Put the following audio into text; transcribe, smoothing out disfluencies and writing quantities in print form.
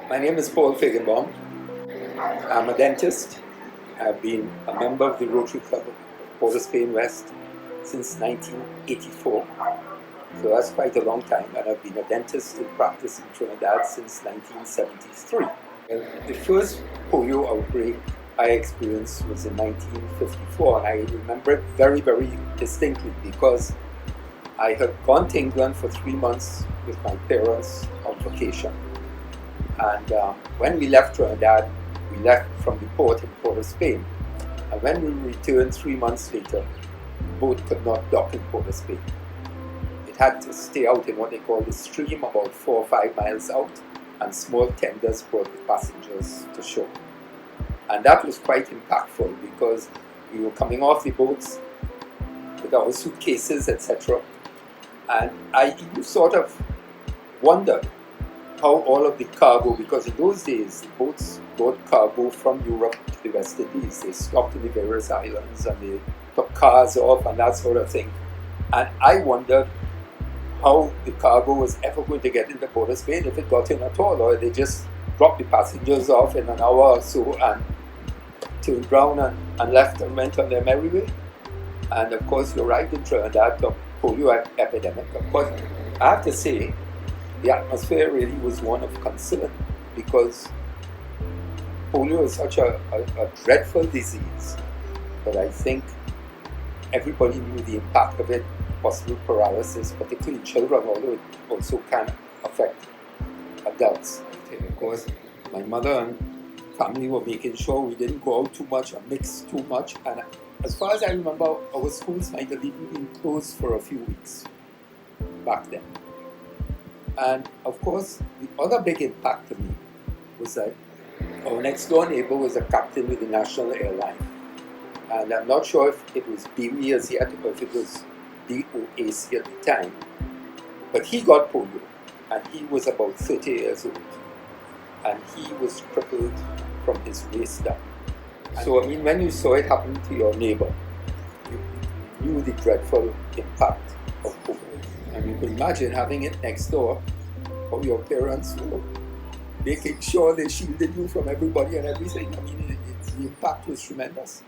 My name is Fajgenbaum. I'm a dentist. I've been a member of the Rotary Club of Port of Spain West since 1984. So that's quite a long time, and I've been a dentist in practice in Trinidad since 1973. The first polio outbreak I experienced was in 1954, and I remember it very, very distinctly because I had gone to England for 3 months with my parents on vacation. And when we left Trinidad, we left from the port in Port of Spain. And when we returned 3 months later, the boat could not dock in Port of Spain. It had to stay out in what they call the stream, about 4 or 5 miles out, and small tenders brought the passengers to shore. And that was quite impactful because we were coming off the boats with our suitcases, etc. And I sort of wondered how all of the cargo, because in those days the boats brought cargo from Europe to the West Indies. They stopped in the various islands and they took cars off and that sort of thing. And I wondered how the cargo was ever going to get into Port of Spain, if it got in at all, or they just dropped the passengers off in an hour or so and turned round and left and went on their merry way. And of course, you're right, in Trinidad, the polio epidemic. Of course, I have to say, the atmosphere really was one of concern because polio is such a dreadful disease. But I think everybody knew the impact of it, possible paralysis, particularly in children, although it also can affect adults. Of course, my mother and family were making sure we didn't go out too much or mix too much. And as far as I remember, our schools might have even been closed for a few weeks back then. And of course, the other big impact to me was that our next door neighbor was a captain with the national airline. And I'm not sure if it was BWI as yet or if it was DOAC at the time. But he got polio, and he was about 30 years old. And he was crippled from his waist down. So, I mean, when you saw it happen to your neighbor, you knew the dreadful impact of polio. And you can imagine having it next door, how your parents were making sure they shielded you from everybody and everything. I mean, the impact was tremendous.